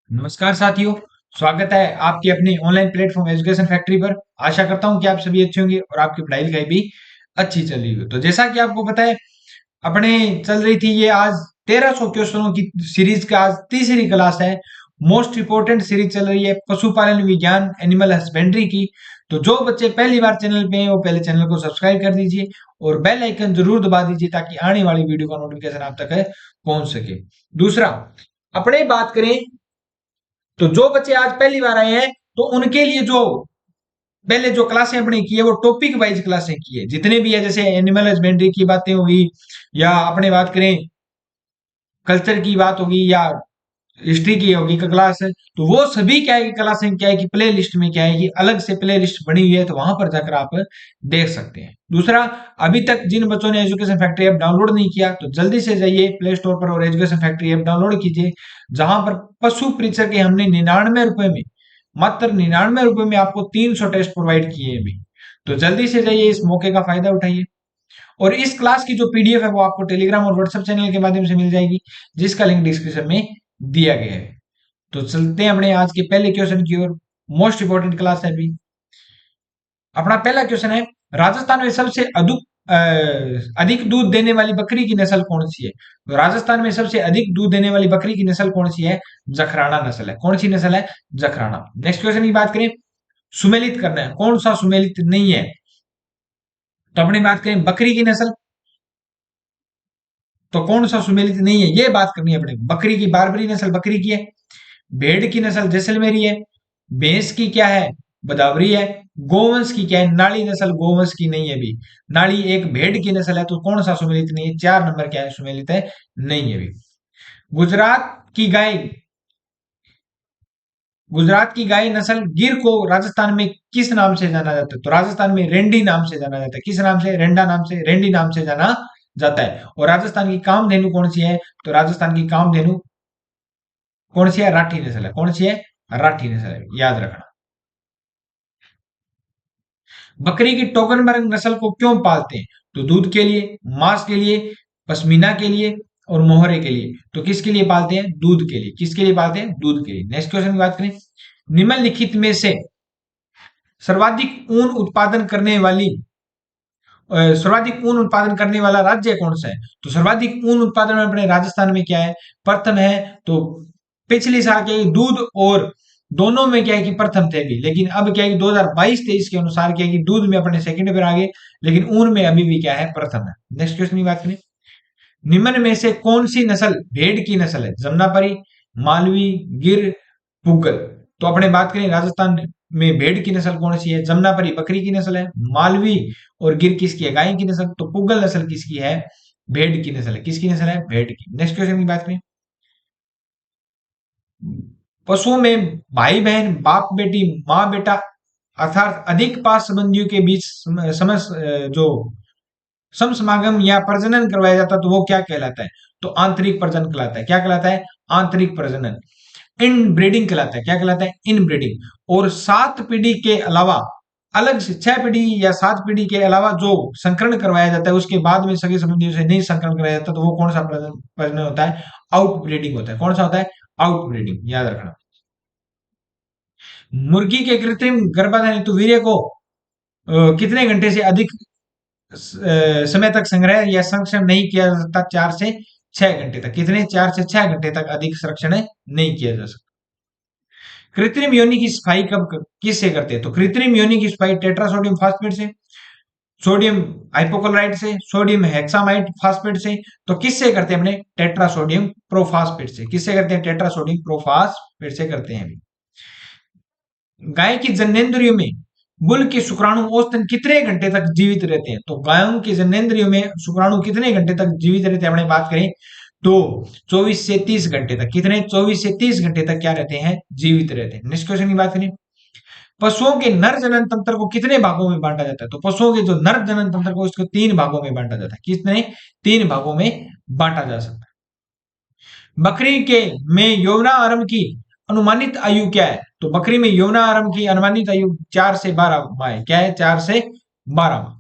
नमस्कार साथियों। स्वागत है आपके अपने ऑनलाइन प्लेटफॉर्म एजुकेशन फैक्ट्री पर। आशा करता हूं कि आप सभी अच्छे होंगे और आपकी पढ़ाई लिखाई भी अच्छी चल रही हो। तो जैसा कि आपको पता है, अपने चल रही थी ये आज 1300 क्वेश्चनों की सीरीज का आज तीसरी क्लास है। मोस्ट इंपोर्टेंट सीरीज चल रही है पशुपालन विज्ञान एनिमल हस्बेंड्री की। तो जो बच्चे पहली बार चैनल पे हैं वो पहले चैनल को सब्सक्राइब कर दीजिए और बेल आइकन जरूर दबा दीजिए ताकि आने वाली वीडियो का नोटिफिकेशन आप तक पहुंच सके। दूसरा, अपने बात करें तो जो बच्चे आज पहली बार आए हैं तो उनके लिए जो पहले जो क्लासें अपने की है वो टॉपिक वाइज क्लासें की है, जितने भी है जैसे एनिमल हस्बेंड्री की बातें होगी या अपने बात करें कल्चर की बात होगी या हिस्ट्री की होगी का क्लास है। तो वो सभी क्या है कि क्लासें क्या है कि प्ले लिस्ट में क्या है कि अलग से प्ले लिस्ट बनी हुई है, तो वहां पर जाकर आप देख सकते हैं। दूसरा, अभी तक जिन बच्चों ने एजुकेशन फैक्ट्री ऐप डाउनलोड नहीं किया तो जल्दी से जाइए प्ले स्टोर पर और एजुकेशन फैक्ट्री ऐप डाउनलोड कीजिए, जहां पर पशु परीक्षक के हमने 99 रुपए में, मात्र 99 रुपए में आपको 300 टेस्ट प्रोवाइड किए हैं अभी। तो जल्दी से जाइए, इस मौके का फायदा उठाइए। और इस क्लास की जो पीडीएफ है वो आपको टेलीग्राम और व्हाट्सएप चैनल के माध्यम से मिल जाएगी, जिसका लिंक डिस्क्रिप्शन में दिया गया है। तो चलते हैं अपने आज के पहले क्वेश्चन की ओर। मोस्ट इंपोर्टेंट क्लास है अभी। अपना पहला क्वेश्चन है, राजस्थान में सबसे अधिक दूध देने वाली बकरी की नस्ल कौन सी है? तो राजस्थान में सबसे अधिक दूध देने वाली बकरी की नस्ल कौन सी है? जखराना नस्ल है। कौन सी नस्ल है? जखराना। नेक्स्ट क्वेश्चन की बात करें, सुमेलित करना है, कौन सा सुमेलित नहीं है? तो अपनी बात करें बकरी की नस्ल, तो कौन सा सुमेलित नहीं है ये बात करनी है अपने। बकरी की बारबरी नस्ल बकरी की है, भेड़ की नस्ल जैसलमेरी है, भैंस की क्या है? बदावरी है, गोवंश की क्या है? नाली नस्ल गोवंश की नहीं है भी। नाली एक भेड़ की नस्ल है, तो कौन सा सुमेलित नहीं है? 4 नंबर क्या है? सुमेलित है नहीं है भी। गुजरात की गाय, गुजरात की गाय नस्ल गिर को राजस्थान में किस नाम से जाना जाता है? तो राजस्थान में रेंडी नाम से जाना जाता है। किस नाम से? रेंडा नाम से, रेंडी नाम से जाना जाता है। और राजस्थान की कामधेनु कौन सी है? तो राजस्थान की कामधेनु कौन सी है? राठी नस्ल है। कौन सी है? राठी नस्ल है, याद रखना। बकरी की टोकनबर्ग नस्ल को क्यों पालते हैं? तो दूध के लिए, मांस के लिए, पश्मीना के लिए और मोहरे के लिए। तो किसके लिए पालते हैं? दूध के लिए। किसके लिए पालते हैं? दूध के लिए। नेक्स्ट क्वेश्चन की बात करें, निम्नलिखित में से सर्वाधिक ऊन उत्पादन करने वाली सर्वाधिक ऊन उत्पादन करने वाला राज्य कौन सा है? तो सर्वाधिक ऊन उत्पादन में अपने राजस्थान में क्या है? प्रथम है। तो पिछली साल क्या है, दूध और दोनों में क्या है कि प्रथम थे अभी, लेकिन अब क्या है कि 2022-23 के अनुसार क्या है कि दूध में अपने सेकंड पर आ गए, लेकिन ऊन में अभी भी क्या है? प्रथम है। नेक्स्ट क्वेश्चन की बात करें, निम्न में से कौन सी नस्ल भेड़ की नस्ल है? जमुनापरी, मालवी, गिर, पुगल। तो अपने बात करें राजस्थान में भेड़ की नस्ल कौन सी है? जमुनापरी बकरी की नस्ल है, मालवी और गिर किसकी है? गाय की नस्ल। तो पुगल नस्ल किसकी है? भेड़ की नस्ल है। किसकी नस्ल है? भेड़ की। नेक्स्ट क्वेश्चन की बात करें, पशुओं में भाई बहन, बाप बेटी, माँ बेटा अर्थात अधिक पास संबंधियों के बीच जो समसमागम या प्रजनन करवाया जाता है तो वो क्या कहलाता है? तो आंतरिक प्रजनन कहलाता है। क्या कहलाता है? आंतरिक प्रजनन। इन ब्रीडिंग कहलाता है। क्या कहलाता है? इन ब्रीडिंग। और 7 पीढ़ी के अलावा अलग से 6 पीढ़ी या 7 पीढ़ी के अलावा जो संकरण करवाया जाता है उसके बाद में सगे संबंधियों से नहीं संकरण कराया जाता, तो वो कौन सा प्रजनन प्रजनन होता है? आउट ब्रीडिंग होता है। कौन सा होता है? आउट ब्रीडिंग, याद रखना। मुर्गी के कृत्रिम गर्भाधान हेतु वीर्य को कितने घंटे से अधिक समय तक संग्रह या संरक्षण नहीं किया जा सकता? 4 से 6 घंटे तक। कितने? 4 से 6 घंटे तक अधिक संरक्षण नहीं किया जा सकता। कृत्रिम योनि की सफाई किससे करते हैं? तो कृत्रिम योनि की सफाई टेट्रासोडियम फास्फेट से, सोडियम हाइपोक्लोराइड से, सोडियम हेक्सामाइड फास्फेट से। तो किससे करते हैं? अपने टेट्रासोडियम प्रोफास्फेट से। किससे करते हैं? टेट्रासोडियम प्रोफास्फेट से करते हैं। गाय की जनेंद्रियों में बुल के शुक्राणु औसतन कितने घंटे तक जीवित रहते हैं? तो गायों के जनेंद्रियों में शुक्राणु कितने घंटे तक जीवित रहते हैं? अपने बात करें तो 24 से 30 घंटे तक। कितने? 24 से 30 घंटे तक क्या रहते हैं? जीवित रहते हैं। नेक्स्ट क्वेश्चन की बात करें, पशुओं के नर जनन तंत्र को कितने भागों में बांटा जाता है? तो पशुओं के जो नर जनन तंत्र को इसको 3 भागों में बांटा जाता है। कितने? 3 भागों में बांटा जा सकता है। बकरी के में यौना आरंभ की अनुमानित आयु क्या है? तो बकरी में यौना आरंभ की अनुमानित आयु 4 से 12 माह है। क्या है? 4 से 12 माह।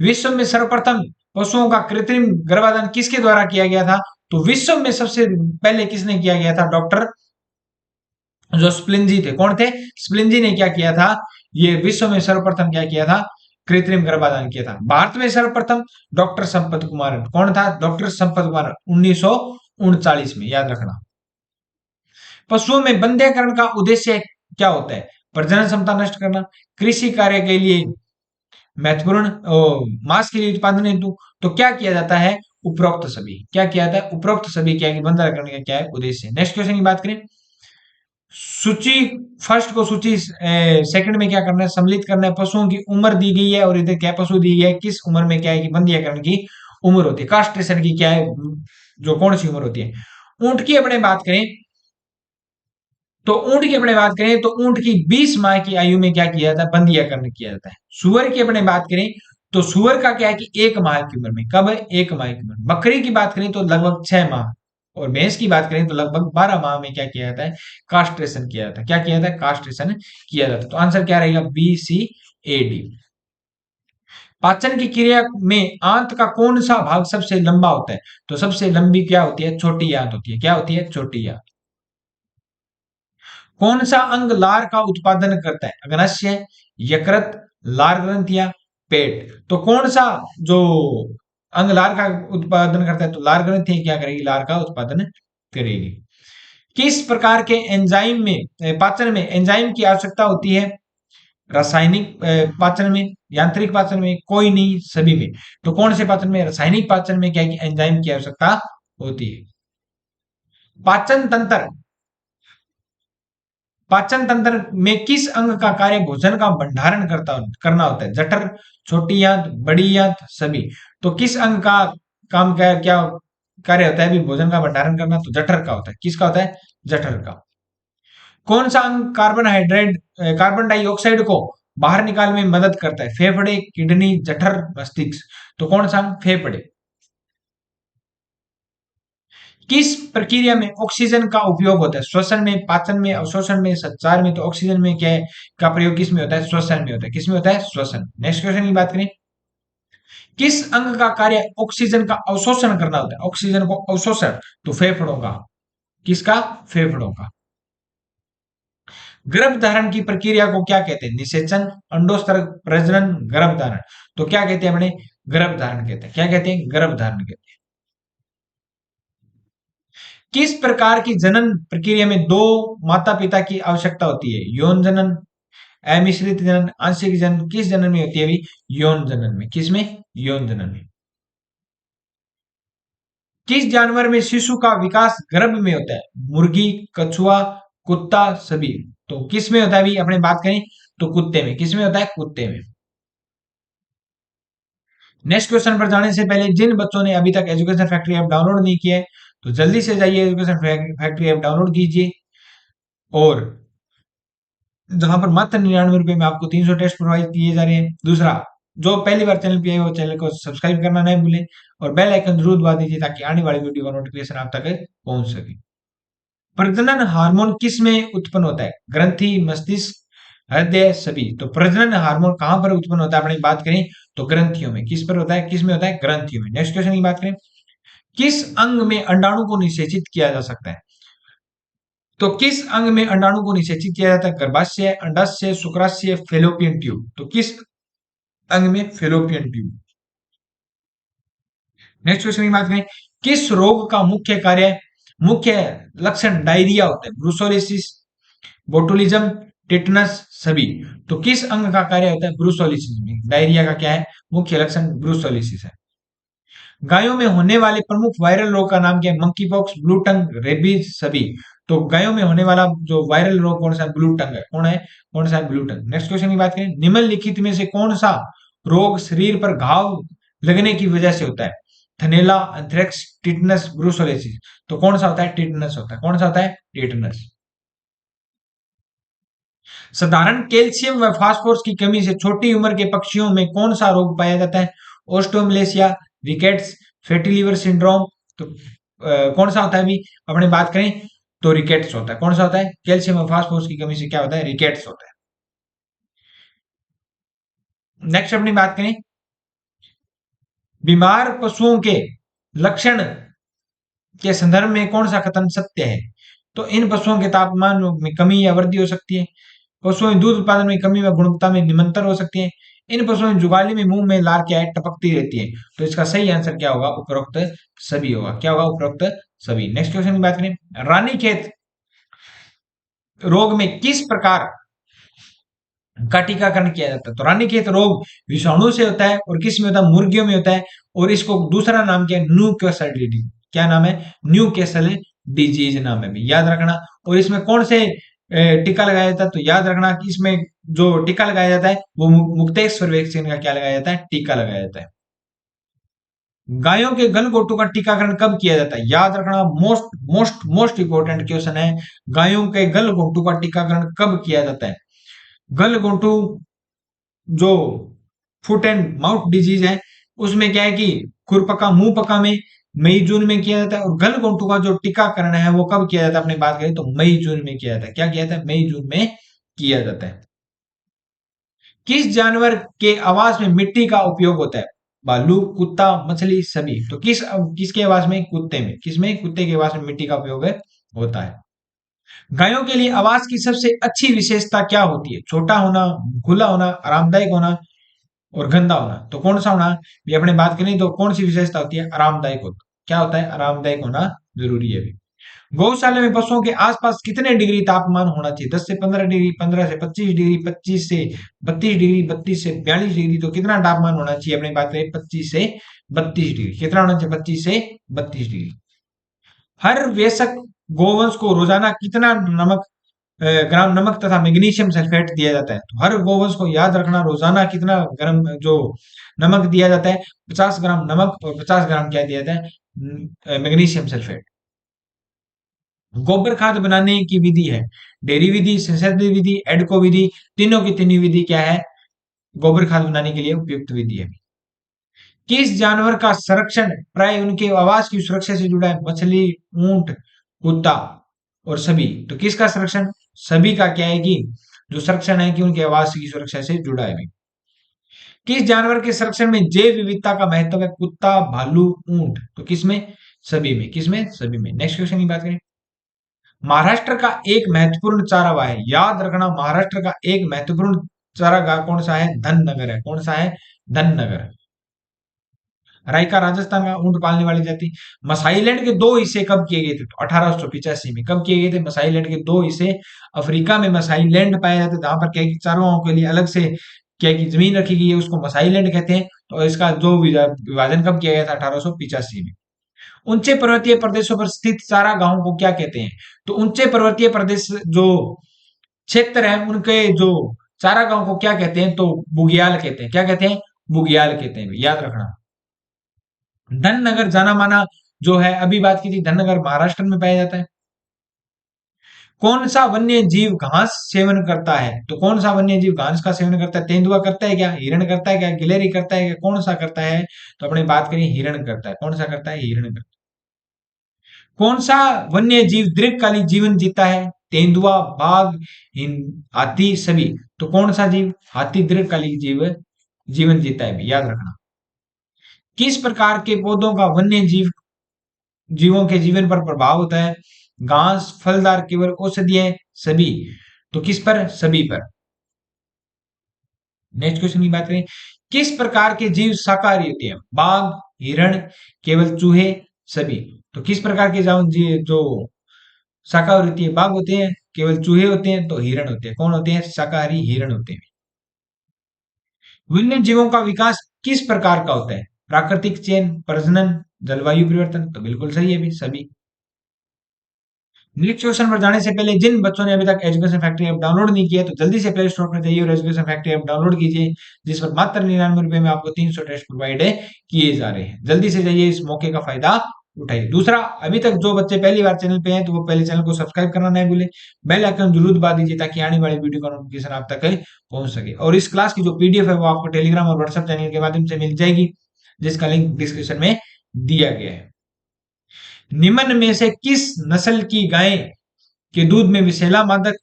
विश्व में सर्वप्रथम पशुओं का कृत्रिम गर्भाधान किसके द्वारा किया गया था? तो विश्व में सबसे पहले किसने किया गया था? डॉक्टर जो स्प्लिंजी थे, कौन थे? स्प्लिंजी ने क्या किया था? ये विश्व में सर्वप्रथम क्या किया था? कृत्रिम गर्भाधान किया था। भारत में सर्वप्रथम डॉक्टर संपत कुमारन, कौन था? डॉक्टर संपत कुमारन, 1939 में, याद रखना। पशुओं में बंध्याकरण का उद्देश्य क्या होता है? प्रजनन क्षमता नष्ट करना, कृषि कार्य के लिए महत्वपूर्ण, मांस के लिए उत्पादन हेतु। तो क्या किया जाता है? उपरोक्त सभी, क्या किया जाता है? उपरोक्त सभी क्या है कि बंधन करने का क्या है? उद्देश्य। नेक्स्ट क्वेश्चन की बात करें, सूची फर्स्ट को सूची सेकंड में क्या करना है? सम्मिलित करना है। पशुओं की उम्र दी गई है और इधर क्या पशु दी गई है, किस उम्र में क्या है कि बंधीकरण की उम्र होती है, कास्ट्रेशन की क्या है, जो कौन सी उम्र होती है। ऊंट की अपने बात करें तो ऊंट की अपने बात करें तो ऊंट की 20 माह की आयु में क्या किया जाता है? बंधीकरण किया जाता है। सुअर की अपने बात करें तो सुअर का क्या है कि 1 माह की उम्र में, कब? 1 माह की उम्र। बकरी की बात करें तो लगभग 6 माह, और भैंस की बात करें तो लगभग 12 माह में क्या किया जाता है? कास्ट्रेशन किया जाता है। क्या किया जाता है? कास्ट्रेशन किया जाता है। तो आंसर क्या रहेगा? बी, सी, ए, डी। पाचन की क्रिया में आंत का कौन सा भाग सबसे लंबा होता है? तो सबसे लंबी क्या होती है? छोटी आंत होती है। क्या होती है? छोटी आंत। कौन सा अंग लार का उत्पादन करता है? अग्नाशय, यकृत, लार ग्रंथियां, पेट। तो कौन सा जो अंग लार का उत्पादन करता है? तो लार ग्रंथि क्या करेगी? लार का उत्पादन करेगी। किस प्रकार के एंजाइम में, पाचन में एंजाइम की आवश्यकता होती है? रासायनिक पाचन में, यांत्रिक पाचन में, कोई नहीं, सभी में। तो कौन से पाचन में? रासायनिक पाचन में क्या है कि एंजाइम की आवश्यकता होती है। पाचन तंत्र, पाचन तंत्र में किस अंग का कार्य भोजन का भंडारण करना होता है? जठर, छोटी आंत, बड़ी आंत, सभी। तो किस अंग का काम क्या कार्य होता है? भी भोजन का भंडारण करना, तो जठर का होता है। किसका होता है? जठर का। कौन सा अंग कार्बन डाइऑक्साइड को बाहर निकालने में मदद करता है? फेफड़े, किडनी, जठर, मस्तिष्क। तो कौन सा अंग? फेफड़े। किस प्रक्रिया में ऑक्सीजन का उपयोग होता है? श्वसन में, पाचन में, अवशोषण में, संचार में। तो ऑक्सीजन में क्या है का प्रयोग किस में होता है? श्वसन में होता है। किस में होता है? श्वसन। नेक्स्ट क्वेश्चन की बात करें, किस अंग का कार्य ऑक्सीजन का अवशोषण करना होता है? ऑक्सीजन को अवशोषण, तो फेफड़ों का। किसका? फेफड़ों का। गर्भ धारण की प्रक्रिया को क्या कहते हैं? निषेचन, अंडोत्सर्ग, प्रजनन, गर्भ धारण। तो क्या कहते हैं अपने? गर्भ धारण कहते हैं। क्या कहते हैं? गर्भ धारण कहते हैं। किस प्रकार की जनन प्रक्रिया में दो माता पिता की आवश्यकता होती है? यौन जनन, अमिश्रित जनन, आंशिक जनन। किस जनन में होती है अभी? यौन जनन में। किस में? यौन जनन में। किस जानवर में शिशु का विकास गर्भ में होता है? मुर्गी, कछुआ, कुत्ता, सभी। तो किस में होता है? अभी अपने बात करें तो कुत्ते में। किस में होता है? कुत्ते में। नेक्स्ट क्वेश्चन पर जाने से पहले जिन बच्चों ने अभी तक एजुकेशन फैक्ट्री ऐप डाउनलोड नहीं किया है तो जल्दी से जाइए एजुकेशन फैक्ट्री ऐप डाउनलोड कीजिए, और जहां पर मात्र 99 रुपए में आपको 300 टेस्ट प्रोवाइड किए जा रहे हैं। दूसरा, जो पहली बार चैनल पे आए वो चैनल को सब्सक्राइब करना नहीं भूलें, और बेल आइकन जरूर दबा दीजिए ताकि आने वाली वीडियो का नोटिफिकेशन आप तक पहुंच सके। प्रजनन हार्मोन किस में उत्पन्न होता है? ग्रंथि, मस्तिष्क, हृदय, सभी। तो प्रजनन हार्मोन कहां पर उत्पन्न होता है? अपनी बात करें तो ग्रंथियों में। किस पर होता है? किस में होता है? ग्रंथियों में। नेक्स्ट क्वेश्चन की बात करें, किस अंग में अंडाणु को निषेचित किया जा सकता है? तो किस अंग में अंडाणु को निषेचित किया जाता है? गर्भाशय, अंडाशय, शुक्राशय, फेलोपियन ट्यूब। तो किस अंग में? Fallopian tube. नेक्स्ट क्वेश्चन की बात करें, किस रोग का मुख्य लक्षण डायरिया होता है? ब्रूसोलिसिस, बोटुलिज्म, टिटनस, सभी। तो किस अंग का कार्य होता है? ब्रूसोलिसिस में। डायरिया का क्या है? मुख्य लक्षण ब्रूसोलिसिस है। गायों में होने वाले प्रमुख वायरल रोग का नाम क्या है? Monkey pox, blue tongue, rabies, सभी। तो गायों में होने वाला जो वायरल रोग कौन सा है? ब्लू टंग है। कौन है? कौन सा है? Blue tongue. नेक्स्ट क्वेश्चन की बात करें, निम्नलिखित में से कौन सा रोग शरीर पर घाव लगने की वजह से होता है? थनेला, एंथ्रेक्स, टिटनस, ब्रूसोलिसिस। तो कौन सा होता है? टिटनस होता है। कौन सा होता है? टिटनस। साधारण कैल्शियम व फास्फोरस की कमी से छोटी उम्र के पक्षियों में कौन सा रोग पाया जाता है? ओस्टोमलेशिया, रिकेट्स, फैटी लिवर सिंड्रोम। तो कौन सा होता है? अभी अपने बात करें तो रिकेट्स होता है। कौन सा होता है? कैल्शियम और फास्फोरस की कमी से क्या होता है? रिकेट्स होता है। नेक्स्ट अपनी बात करें, बीमार पशुओं के लक्षण के संदर्भ में कौन सा कथन सत्य है? तो इन पशुओं के तापमान में कमी या वृद्धि हो सकती है। पशुओं में दूध उत्पादन में कमी व गुणवत्ता में निरंतर हो सकती है। इन पशुओं में जुगाली में मुंह में लार क्या है, टपकती रहती है। तो इसका सही आंसर क्या होगा, उपरोक्त सभी होगा। क्या होगा, उपरोक्त सभी। नेक्स्ट क्वेश्चन की बात करें, रानीखेत रोग में किस प्रकार का टीकाकरण किया जाता है। तो रानीखेत रोग विषाणु से होता है और किस में होता है, मुर्गियों में होता है। और इसको दूसरा नाम क्या है, न्यू कैसल डिजीज। क्या नाम है, न्यू कैसल डिजीज नाम है, भी याद रखना। और इसमें कौन से टीका लगाया जाता है, तो याद रखना कि इसमें जो टीका लगाया जाता है वो मुक्तेश्वर वैक्सीन का क्या लगाया जाता है, टीका लगाया जाता है। गायों के गलघोटू का टीकाकरण कब किया जाता है, याद रखना, most most most important question है। गायों के गलघोटू का टीकाकरण कब किया जाता है। गलघोटू जो फुट एंड माउथ डिजीज है उसमें क्या है कि खुरपका मुंह पका में मई जून में किया जाता है। और गलघोंटू का जो टीकाकरण है वो कब किया जाता है, अपनी बात करें तो मई जून में किया जाता है। क्या किया जाता है, मई जून में किया जाता है। किस जानवर के आवास में मिट्टी का उपयोग होता है, भालू, कुत्ता, मछली, सभी। तो किसके आवास में, कुत्ते में। किसमें, कुत्ते के आवास में मिट्टी का उपयोग होता है। गायों के लिए आवास की सबसे अच्छी विशेषता क्या होती है, छोटा होना, खुला होना, आरामदायक होना और गंदा होना। तो कौन सा होना, ये अपने बात करें तो कौन सी विशेषता होती है, आरामदायक होता। क्या होता है, आरामदायक होना जरूरी है। गौशाला में पशुओं के आसपास कितने डिग्री तापमान होना चाहिए, 10 से 15 डिग्री, 15 से 25 डिग्री, 25 से 32 डिग्री, 32 से 42 डिग्री। तो कितना तापमान होना चाहिए, अपनी बात करें 25 से 32 डिग्री। कितना होना चाहिए, 25 से 32 डिग्री। हर वयस्क गोवंश को रोजाना कितना ग्राम नमक तथा मैग्नीशियम सल्फेट दिया जाता है। तो हर गोवंश को याद रखना, रोजाना कितना ग्राम जो नमक दिया जाता है, 50 ग्राम नमक और 50 ग्राम क्या दिया जाता है, मैग्नीशियम सल्फेट। गोबर खाद बनाने की विधि है, डेयरी विधि, संसदीय विधि, एडको विधि। तीनों की तीनों विधि क्या है, गोबर खाद बनाने के लिए उपयुक्त विधि है। किस जानवर का संरक्षण प्राय उनके आवास की सुरक्षा से जुड़ा है, मछली, ऊंट, कुत्ता और सभी। तो किसका संरक्षण, सभी का क्या है कि जो संरक्षण है कि उनके आवास की सुरक्षा से जुड़ा है। किस जानवर के संरक्षण में जैव विविधता का महत्व है, कुत्ता, भालू, ऊंट। तो किसमें, सभी में। किसमें, सभी में। नेक्स्ट क्वेश्चन की बात करें, महाराष्ट्र का एक महत्वपूर्ण चारागाह है, याद रखना, महाराष्ट्र का एक महत्वपूर्ण चारागाह कौन सा है, धननगर है। कौन सा है, धननगर। रायका राजस्थान का ऊंट पालने वाली जाति। मसाईलैंड के दो हिस्से कब किए गए थे, तो 1885 में। कब किए गए थे, मसाईलैंड के दो हिस्से। अफ्रीका में मसाईलैंड पाए जाते, जहां पर क्या है कि चारागाहों के लिए अलग से क्या है कि जमीन रखी गई है, उसको मसाईलैंड कहते हैं। तो इसका जो विभाजन कब किया गया था, 1885 में। ऊंचे पर्वतीय प्रदेशों पर स्थित चारागाहों को क्या कहते हैं, तो ऊंचे पर्वतीय प्रदेश जो क्षेत्र है उनके जो चारागाहों को क्या कहते हैं, तो बुग्याल कहते हैं। क्या कहते हैं, बुग्याल कहते हैं, याद रखना। धननगर जाना माना जो है, अभी बात की थी, धननगर महाराष्ट्र में पाया जाता है। कौन सा वन्य जीव घास सेवन करता है, तो कौन सा वन्य जीव घास का सेवन करता है, तेंदुआ करता है क्या, हिरण करता है क्या, गिलहरी करता है क्या, कौन सा करता है। तो अपनी बात करें, हिरण करता है। कौन सा करता है, हिरण करता है। कौन सा वन्य जीव दीर्घकालिक जीवन जीता है, तेंदुआ, बाघ, हाथी, सभी। तो कौन सा जीव, हाथी दीर्घकालिक जीवन जीता है, याद रखना। किस प्रकार के पौधों का वन्य जीवों के जीवन पर प्रभाव होता है, घास, फलदार, केवल औषधीय, सभी। तो किस पर, सभी पर। नेक्स्ट क्वेश्चन की बात करें, किस प्रकार के जीव शाकाहारी होते हैं, बाघ, हिरण, केवल चूहे, सभी। तो किस प्रकार के जो शाकाहारी होती है, बाघ होते हैं, केवल चूहे होते हैं, तो हिरण होते हैं। कौन होते हैं, शाकाहारी हिरण होते हैं। वन्य जीवों का विकास किस प्रकार का होता है, प्राकृतिक चयन, प्रजनन, जलवायु परिवर्तन। तो बिल्कुल सही है भी, सभी। नेक्स्ट क्वेश्चन पर जाने से पहले जिन बच्चों ने अभी तक एजुकेशन फैक्ट्री ऐप डाउनलोड नहीं किया तो जल्दी से प्ले स्टोर पर जाइए और एजुकेशन फैक्ट्री ऐप डाउनलोड कीजिए, जिस पर मात्र 99 रुपए में आपको 300 टेस्ट प्रोवाइड किए जा रहे हैं। जल्दी से जाइए, इस मौके का फायदा उठाइए। दूसरा, अभी तक जो बच्चे पहली बार चैनल पे हैं तो वो पहले चैनल को सब्सक्राइब करना नहीं भूले, बेल आइकन जरूर दबा दीजिए ताकि आने वाली वीडियो का नोटिफिकेशन आप तक पहुंच सके। और इस क्लास की जो पीडीएफ है वो आपको टेलीग्राम और व्हाट्सएप चैनल के माध्यम से मिल जाएगी, जिसका लिंक डिस्क्रिप्शन में दिया गया है। निम्न में से किस नस्ल की गाय के दूध में विषैला मादक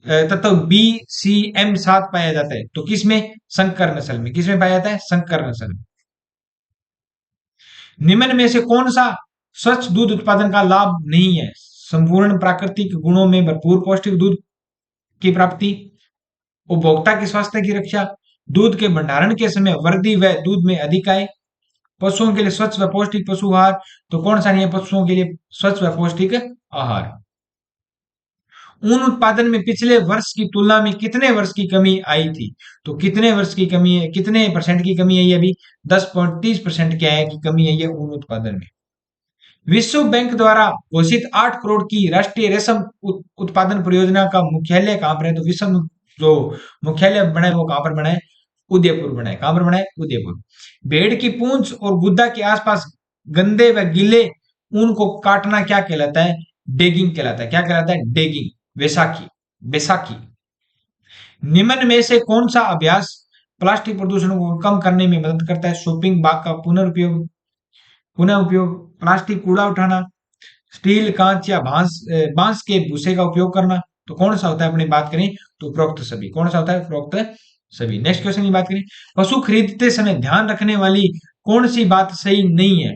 तत्व BCM7 पाया जाता है, तो किसमें, संकर नस्ल में। किसमें पाया जाता है, संकर नस्ल में। निम्न में से कौन सा स्वच्छ दूध उत्पादन का लाभ नहीं है, संपूर्ण प्राकृतिक गुणों में भरपूर पौष्टिक दूध की प्राप्ति, उपभोक्ता के स्वास्थ्य की रक्षा, दूध के भंडारण के समय वृद्धि व दूध में अधिक आय, पशुओं के लिए स्वच्छ व पौष्टिक पशु आहार। तो कौन सा नहीं है पशुओं के लिए स्वच्छ व पौष्टिक आहार। ऊन उत्पादन में पिछले वर्ष की तुलना में कितने वर्ष की कमी आई थी? तो कितने वर्ष की कमी है, कितने परसेंट की कमी आई है? अभी 10.30% क्या है कि कमी आई है ऊन उत्पादन में। विश्व बैंक द्वारा घोषित 8 करोड़ की राष्ट्रीय रेशम उत्पादन परियोजना का मुख्यालय कहां पर है? तो विश्व जो मुख्यालय बना है वो कहां पर बना है? उदयपुर बना है। कहां पर बना है? उदयपुर। भेड़ की पूंछ और गुद्दा के आसपास गंदे व गीले ऊन को काटना क्या कहलाता है? डेगिंग कहलाता है। क्या कहलाता है? डेगिंग। बैसाखी। बैसाखी। निम्न में से कौन सा अभ्यास प्लास्टिक प्रदूषण को कम करने में मदद करता है? शॉपिंग बैग का पुनर्उपयोग, पुनः उपयोग, प्लास्टिक कूड़ा उठाना, स्टील, कांच या बांस के भूसे का उपयोग करना। तो कौन सा होता है? अपनी बात करें तो उपरोक्त सभी। कौन सा होता है? उपरोक्त सभी। नेक्स्ट क्वेश्चन की बात करें, पशु खरीदते समय ध्यान रखने वाली कौन सी बात सही नहीं है?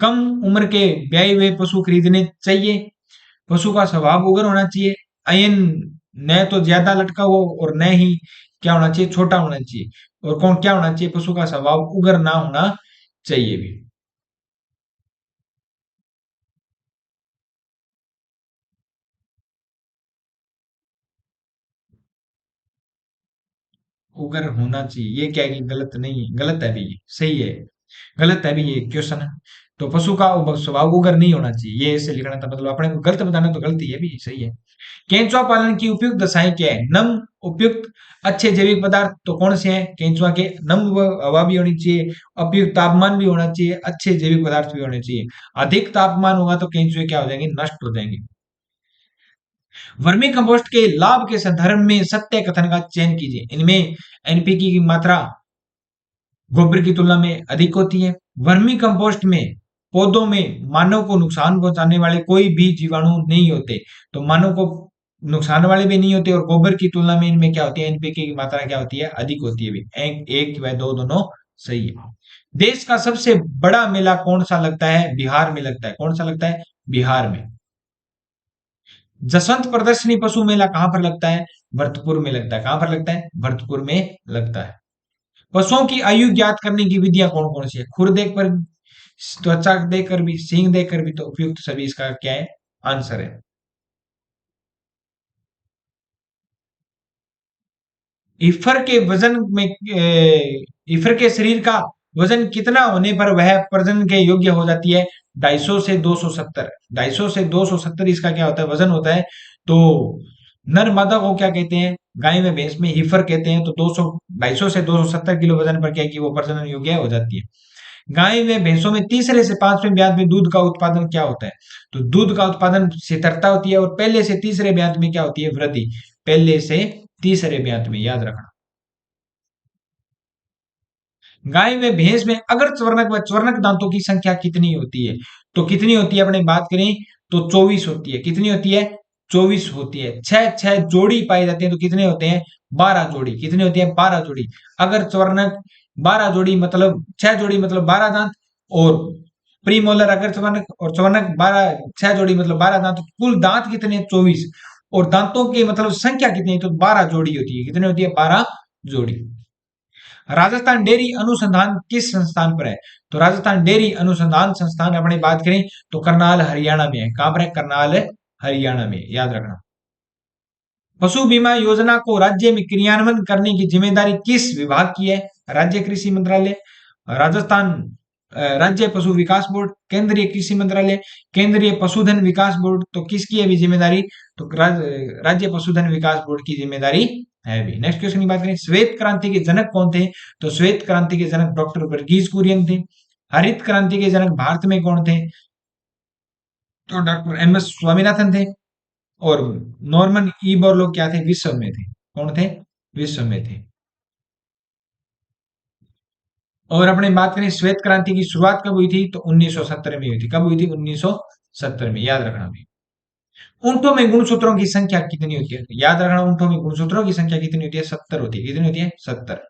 कम उम्र के ब्याए हुए पशु खरीदने चाहिए, पशु का स्वभाव उग्र होना चाहिए, अयन न तो ज्यादा लटका हो और न ही क्या होना चाहिए? छोटा होना चाहिए। और कौन क्या होना चाहिए? पशु का स्वभाव उग्र ना होना चाहिए भी। उगर होना चाहिए, ये क्या है कि गलत नहीं है, गलत है भी ये, सही है, गलत है भी ये क्वेश्चन है। तो पशु का स्वभाव उगर नहीं होना चाहिए, ये ऐसे लिखना था, मतलब अपने को गलत बताना तो गलती है भी, सही है। केंचुआ पालन की उपयुक्त दशाएं क्या है? नम, उपयुक्त, अच्छे जैविक पदार्थ। तो कौन से हैं केंचुआ के? नम हवा भी होनी चाहिए, उपयुक्त तापमान भी होना चाहिए, अच्छे जैविक पदार्थ भी होने चाहिए। अधिक तापमान होगा तो केंचुए क्या हो जाएंगे? नष्ट हो जाएंगे। वर्मी कंपोस्ट के लाभ के संदर्भ में सत्य कथन का चयन कीजिए। इनमें एनपीके की मात्रा गोबर की तुलना में अधिक होती है। वर्मी कंपोस्ट में पौधों में मानव को नुकसान पहुंचाने वाले कोई भी जीवाणु नहीं होते, तो मानव को नुकसान वाले भी नहीं होते, और गोबर की तुलना में इनमें क्या होती है? एनपीके की मात्रा क्या होती है? अधिक होती है भी। एक व दो दोनों सही है। देश का सबसे बड़ा मेला कौन सा लगता है? बिहार में लगता है। कौन सा लगता है? बिहार में। जसवंत प्रदर्शनी पशु मेला कहां पर लगता है? भरतपुर में लगता है। कहां पर लगता है? भरतपुर में लगता है। पशुओं की आयु ज्ञात करने की विधियां कौन कौन सी है? खुर देखकर, त्वचा देखकर भी, सींग देखकर भी। तो उपयुक्त सभी इसका क्या है? आंसर है। ईफर के वजन में ईफर के शरीर का वजन कितना होने पर वह प्रजनन के योग्य हो जाती है? 250 से 270। 250 से 270 इसका क्या होता है? वजन होता है। तो नर मादा को क्या कहते हैं? गाय में भैंस में हीफर कहते हैं। तो 200 250 से 270 किलो वजन पर क्या है कि वो प्रजनन योग्य हो जाती है। गाय में भैंसों में तीसरे से पांचवें ब्यात में दूध का उत्पादन क्या होता है? तो दूध का उत्पादन स्थिरता होती है, और पहले से तीसरे ब्यात में क्या होती है? वृद्धि। पहले से तीसरे ब्यात में, याद रखना। गाय में भैंस में अगर चवर्णक व चवर्णक दांतों की संख्या कितनी होती है? तो कितनी होती है अपने बात करें तो 24 होती है। कितनी होती है? 24 होती है। छह छह जोड़ी पाई जाती है, तो कितने होते हैं? 12 जोड़ी। कितनी होती है? 12 जोड़ी। अगर चवर्णक 12 जोड़ी मतलब 6 जोड़ी मतलब 12 दांत, और प्रीमोलर अगर चवर्णक और चवर्णक 12, 6 जोड़ी मतलब 12 दांत, तो कुल दांत कितने हैं? 24। और दांतों की मतलब संख्या कितनी है? तो 12 जोड़ी होती है। कितनी होती है? 12 जोड़ी। राजस्थान डेयरी अनुसंधान किस संस्थान पर है? तो राजस्थान डेयरी अनुसंधान संस्थान अपनी बात करें तो करनाल हरियाणा में है। कहां पर है? करनाल हरियाणा में, याद रखना। पशु बीमा योजना को राज्य में क्रियान्वयन करने की जिम्मेदारी किस विभाग की है? राज्य कृषि मंत्रालय, राजस्थान राज्य पशु विकास बोर्ड, केंद्रीय कृषि मंत्रालय, केंद्रीय पशुधन विकास बोर्ड। तो किसकी है भी जिम्मेदारी? तो राज्य पशुधन विकास बोर्ड की जिम्मेदारी है भी। नेक्स्ट क्वेश्चन की बात करें, श्वेत क्रांति के जनक कौन थे? तो श्वेत क्रांति के जनक डॉक्टर वर्गीज कुरियन थे। हरित क्रांति के जनक भारत में कौन थे? तो डॉक्टर एम एस स्वामीनाथन थे। और नॉर्मन ई बोरलॉग क्या थे? विश्व में थे। कौन थे? विश्व में थे। और अपने बात करें श्वेत क्रांति की शुरुआत कब हुई थी? तो 1970 में हुई थी। कब हुई थी? 1970 में, याद रखना भी। ऊंटों में गुणसूत्रों की संख्या कितनी होती है? याद रखना, ऊंटों में गुणसूत्रों की संख्या कितनी होती है? 70 होती है। कितनी होती है? 70।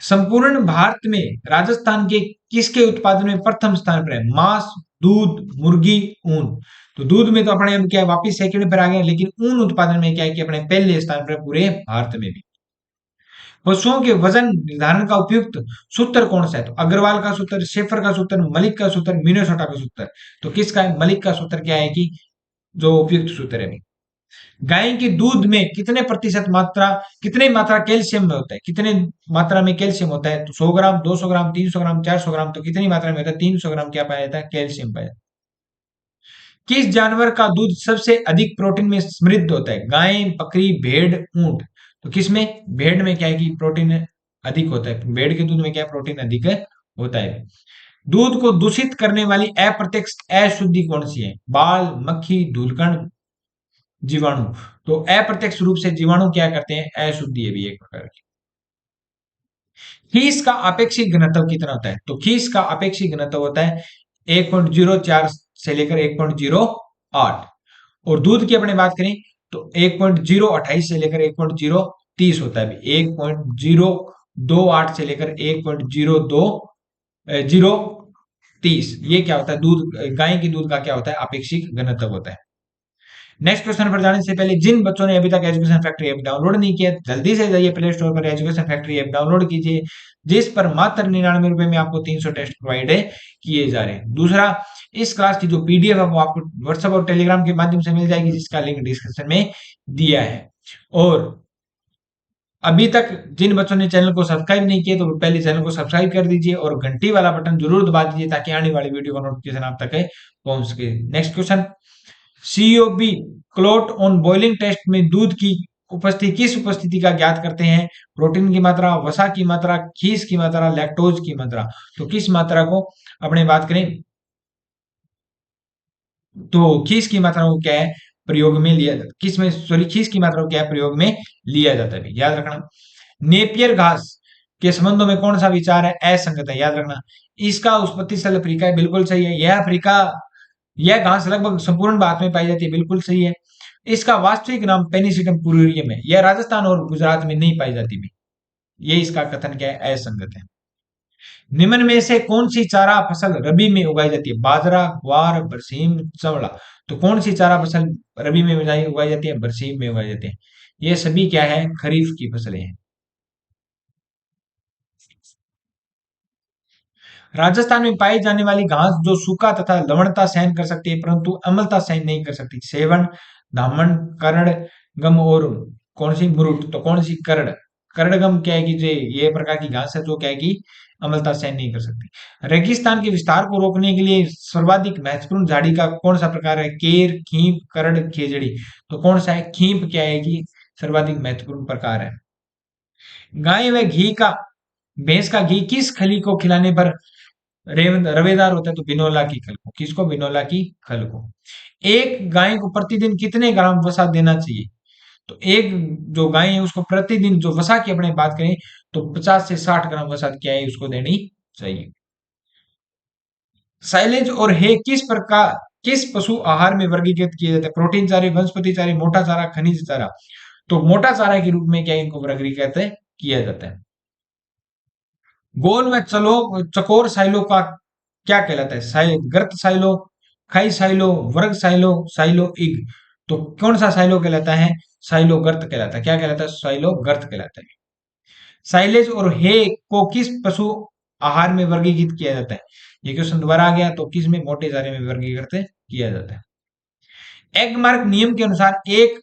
संपूर्ण भारत में राजस्थान के किसके उत्पादन में प्रथम स्थान पर है? मांस, दूध, मुर्गी, ऊन। तो दूध में तो अपने अब क्या है, वापिस सेकंड पर आ गए, लेकिन ऊन उत्पादन में क्या है कि अपने पहले स्थान पर पूरे भारत में भी। पशुओं के वजन निर्धारण का उपयुक्त सूत्र कौन सा है? तो अग्रवाल का सूत्र, शेफर का सूत्र, मलिक का सूत्र, मिनेसोटा का सूत्र। तो किसका है? मलिक का सूत्र क्या है कि जो उपयुक्त सूत्र है। गाय के दूध में कितने प्रतिशत मात्रा, कितने मात्रा कैल्शियम में होता है? कितने मात्रा में कैल्शियम होता है? तो 100 ग्राम, 200 ग्राम, 300 ग्राम, 400 ग्राम। तो कितनी मात्रा में होता है? 300 ग्राम क्या पाया जाता है? कैल्शियम पाया जाता है। किस जानवर का दूध सबसे अधिक प्रोटीन में समृद्ध होता है? गाय, बकरी, भेड़, ऊंट। तो किसमें? भेड़ में क्या है कि प्रोटीन अधिक होता है। भेड़ के दूध में क्या है? प्रोटीन अधिक होता है। दूध को दूषित करने वाली अप्रत्यक्ष अशुद्धि कौन सी है? बाल, मक्खी, धूलकण, जीवाणु। तो अप्रत्यक्ष रूप से जीवाणु क्या करते हैं? अशुद्धि है भी एक प्रकार की। खीस का अपेक्षित घनत्व कितना होता है? तो खीस का अपेक्षित घनत्व होता है 1.04 से लेकर 1.08। और दूध की अपने बात करें तो 1.028 से लेकर 1.030 होता है। 1.028 से लेकर 1.02 ये क्या होता है? दूध, गाय के दूध का क्या होता है? अपेक्षित घनत्व होता है। नेक्स्ट क्वेश्चन पर जाने से पहले जिन बच्चों ने अभी तक एजुकेशन फैक्ट्री ऐप डाउनलोड नहीं किया, जल्दी से जाइए प्ले स्टोर पर एजुकेशन फैक्ट्री ऐप डाउनलोड कीजिए, जिस पर मात्र 99 रुपए में आपको 300 टेस्ट प्रोवाइड किए जा रहे हैं। दूसरा, इस क्लास की जो पीडीएफ है वो आपको व्हाट्सएप और टेलीग्राम के माध्यम से मिल जाएगी, जिसका लिंक डिस्क्रिप्शन में दिया है। और अभी तक जिन बच्चों ने चैनल को सब्सक्राइब नहीं किया, तो पहले चैनल को सब्सक्राइब कर दीजिए और घंटी वाला बटन जरूर दबा दीजिए, ताकि आने वाली वीडियो का नोटिफिकेशन आप तक पहुंच सके। Next question, COB clot on boiling test में दूध की उपस्थिति, किस उपस्थिति का ज्ञात करते हैं? प्रोटीन की मात्रा, वसा की मात्रा, खीस की मात्रा, लैक्टोज की मात्रा। तो किस मात्रा को अपने बात करें तो खीस की मात्रा को क्या है? प्रयोग में लिया जाता है। किस में, सॉरी, खीस की मात्रा को क्या है? प्रयोग में लिया जाता है। याद रखना। नेपियर घास के संबंधों में कौन सा विचार है? असंगत है। याद रखना। इसका उत्पत्ति स्थल अफ्रीका है, बिल्कुल सही है। यह अफ्रीका, यह घास लगभग संपूर्ण भारत में पाई जाती है, बिल्कुल सही है। इसका वास्तविक नाम पेनिसिटम पुरूलियम है। यह राजस्थान और गुजरात में नहीं पाई जाती भी। ये इसका कथन क्या है? असंगत है। निम्न में से कौन सी चारा फसल रबी में उगाई जाती है? बाजरा, ग्वार, बरसीम, चवला। तो कौन सी चारा फसल रबी में उगाई जाती है? बरसीम में उगाई जाती है। ये सभी क्या है? खरीफ की फसलें हैं। राजस्थान में पाई जाने वाली घास जो सूखा तथा लवणता सहन कर सकती है, परंतु अम्लता सहन नहीं कर सकती। सेवन, दामन, करड़, गम और कौन सी? मुरुट। तो कौन सी? करड़। करड़गम क्या है कि ये प्रकार की घास है जो क्या है कि अम्लता सहन नहीं कर सकती। रेगिस्तान के विस्तार को रोकने के लिए सर्वाधिक महत्वपूर्ण झाड़ी का कौन सा प्रकार है? केर, खींप, करड़, खेजड़ी। तो कौन सा है? खींप क्या है कि सर्वाधिक महत्वपूर्ण प्रकार है। गाय व घी का, भैंस का घी किस खली को खिलाने पर रवेदार होता है? तो बिनोला की खल को। किसको? बिनोला की खल को। एक गाय को प्रतिदिन कितने ग्राम वसा देना चाहिए? तो एक जो गाय है उसको प्रतिदिन, जो वसा की अपने बात करें तो 50 से 60 ग्राम वसा क्या है उसको देनी चाहिए। साइलेज और हे किस प्रकार, किस पशु आहार में वर्गीकृत किए जाते हैं? प्रोटीन चारे, वनस्पति चारे, मोटा चारा, खनिज चारा। तो मोटा चारा के रूप में क्या इनको वर्गीकृत किया जाता है। गोल व चलो चकोर साइलो का क्या कहलाता है? गर्त साइलो, खाई साइलो, वर्ग साइलो, साइलो इग। तो कौन सा साइलो कहलाता है? साइलो गर्त कहलाता है। क्या कहलाता है? साइलो गर्त कहलाता है। साइलेज और हे को किस पशु आहार में वर्गीकृत किया जाता है? ये क्वेश्चन दोबारा आ गया। तो किस में? मोटे चारे में वर्गीकृत किया जाता है। एग मार्क नियम के अनुसार एक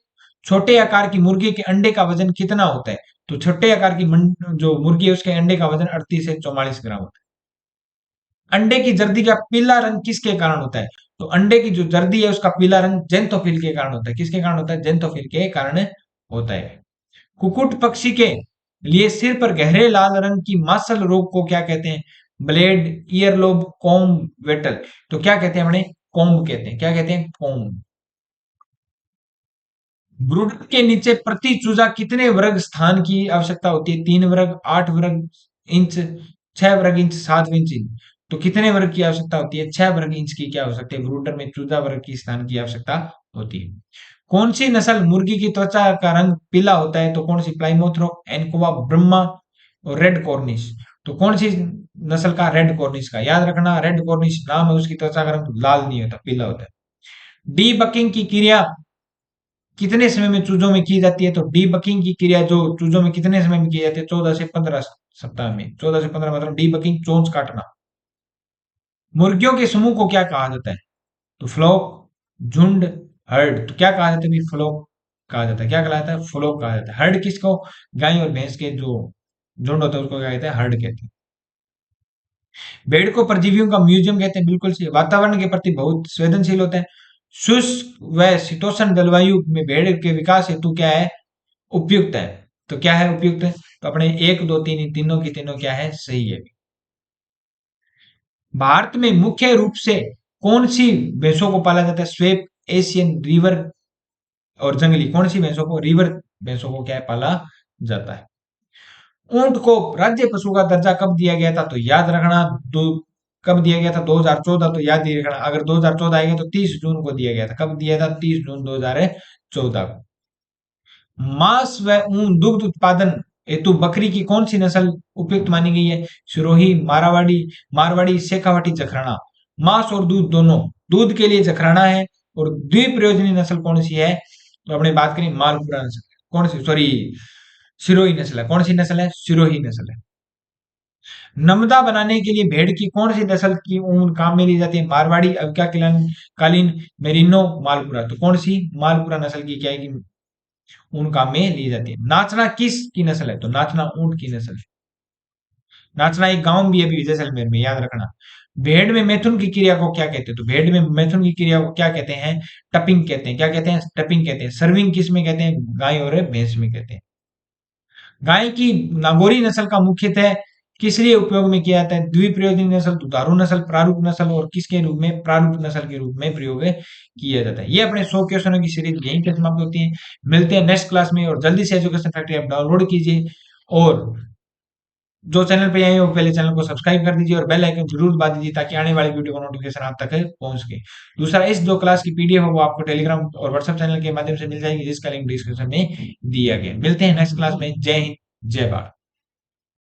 छोटे आकार की मुर्गी के अंडे का वजन कितना होता है? तो छोटे आकार की जो मुर्गी है उसके अंडे का वजन 38 से 44 ग्राम होता है। अंडे की जर्दी का पीला रंग किसके कारण होता है? तो अंडे की जो जर्दी है उसका पीला रंग जेंथोफिल के कारण होता है। किसके कारण होता है? जेंथोफिल के कारण होता है। कुकुट पक्षी के लिए सिर पर गहरे लाल रंग की मासल रोग को क्या कहते हैं? Blade, earlobe, comb, Vettel. तो क्या कहते हैं? अपने कॉम्ब कहते हैं। क्या कहते हैं? कॉम्ब। ब्रूडर के नीचे प्रति चूजा कितने वर्ग स्थान की आवश्यकता होती है? 3 वर्ग, 8 वर्ग इंच, 6 वर्ग इंच, 7 इंच। तो कितने वर्ग की आवश्यकता होती है? 6 वर्ग इंच की क्या हो सकती है? ब्रूडर में चूजा वर्ग की स्थान की आवश्यकता होती है। कौन सी नस्ल मुर्गी की त्वचा का रंग पीला होता है? तो कौन सी? प्लाइमोथ रॉक, एनकोवा, ब्रह्मा और रेड कॉर्निश। तो कौन सी नस्ल का? रेड कॉर्निश का। याद रखना, रेड कॉर्निश नाम है उसकी, त्वचा का रंग लाल नहीं होता, पीला होता है। डी बकिंग की क्रिया कितने समय में चूजों में की जाती है? तो डी बकिंग की क्रिया जो चूजों में कितने समय में की जाती है? 14 से 15 सप्ताह में। 14 से 15 मतलब डी बकिंग, चोंच काटना। मुर्गियों के समूह को क्या कहा जाता है? तो फ्लॉक, झुंड, हर्ड। तो क्या कहा जाता है भाई? फ्लॉक कहा जाता है। क्या कहलाता है? फ्लॉक कहा जाता है। हर्ड किसको? गाय और भैंस के जो झुंड होता है उसको क्या कहते हैं? हर्ड कहते हैं। भेड़ को परजीवियों का म्यूजियम कहते हैं, बिल्कुल सही। वातावरण के प्रति बहुत संवेदनशील होता है। शुष्क व शीतोष्ण जलवायु में भेड़ के विकास हेतु क्या है? उपयुक्त है। तो क्या है उपयुक्त है? तो अपने एक दो तीन, इन तीनों की तीनों क्या है? सही है। भारत में मुख्य रूप से कौन सी भैंसों को पाला जाता है? स्वेप, एशियन, रिवर और जंगली। कौन सी भैंसों को? रिवर भैंसों को क्या है? पाला जाता है। ऊंट को राज्य पशु का दर्जा कब दिया गया था? तो याद रखना, दो कब दिया गया था? 2014। तो याद ही रखना, अगर 2014 आएगा तो 30 जून को दिया गया था। कब दिया था? 30 जून 2014 को। मांस व ऊन दुग्ध उत्पादन हेतु बकरी की कौन सी नस्ल उपयुक्त मानी गई है? सिरोही, मारवाड़ी, मारवाड़ी, शेखावाटी, जखराना। मांस और दूध दोनों। दूध के लिए जखराना है, और द्विप्रयोजनी नस्ल कौन सी है? तो अपने बात करें मालपुरा नस्ल। कौन सी? सॉरी, सिरोही नस्ल है। कौन सी नस्ल है? सिरोही नस्ल है। नमदा बनाने के लिए भेड़ की कौन सी नस्ल की ऊन काम में ली जाती है? मारवाड़ी, अविका कालीन, मेरिनो, मालपुरा। तो कौन सी? मालपुरा नस्ल की क्या है कि ऊन काम में ली जाती है। नाचना किस की नस्ल है? तो नाचना ऊंट की नस्ल है। नाचना एक गांव भी है अभी जैसलमेर में, याद रखना। भेड़ में मैथुन की क्रिया को क्या कहते हैं? तो भेड़ में मैथुन की क्रिया को क्या कहते हैं? टपिंग कहते हैं। क्या कहते हैं? टपिंग कहते हैं। सर्विंग किस में कहते हैं? गाय और भैंस में कहते हैं। गाय की नागौरी नस्ल का मुख्यतः किस लिए उपयोग में किया जाता है? द्विप्रयोजनी नस्ल, दुधारू नस्ल, प्रारूप नस्ल, और किसके रूप में? प्रारूप नस्ल के रूप में प्रयोग किया जाता है। ये अपने 100 क्वेश्चनों की सीरीज यहीं पे समाप्त होती है। मिलते हैं नेक्स्ट क्लास में, और जल्दी से एजुकेशन फैक्ट्री आप डाउनलोड कीजिए, और जो चैनल पे आए हो पहले चैनल को सब्सक्राइब कर दीजिए, और बेल आइकन जरूर दबा दीजिए ताकि आने वाली वीडियो का नोटिफिकेशन आप तक पहुंच सके। दूसरा, इस जो क्लास की पीडीएफ है वो आपको टेलीग्राम और व्हाट्सएप चैनल के माध्यम से मिल जाएगी, जिसका लिंक डिस्क्रिप्शन में दिया गया। मिलते हैं नेक्स्ट क्लास में। जय हिंद, जय भारत।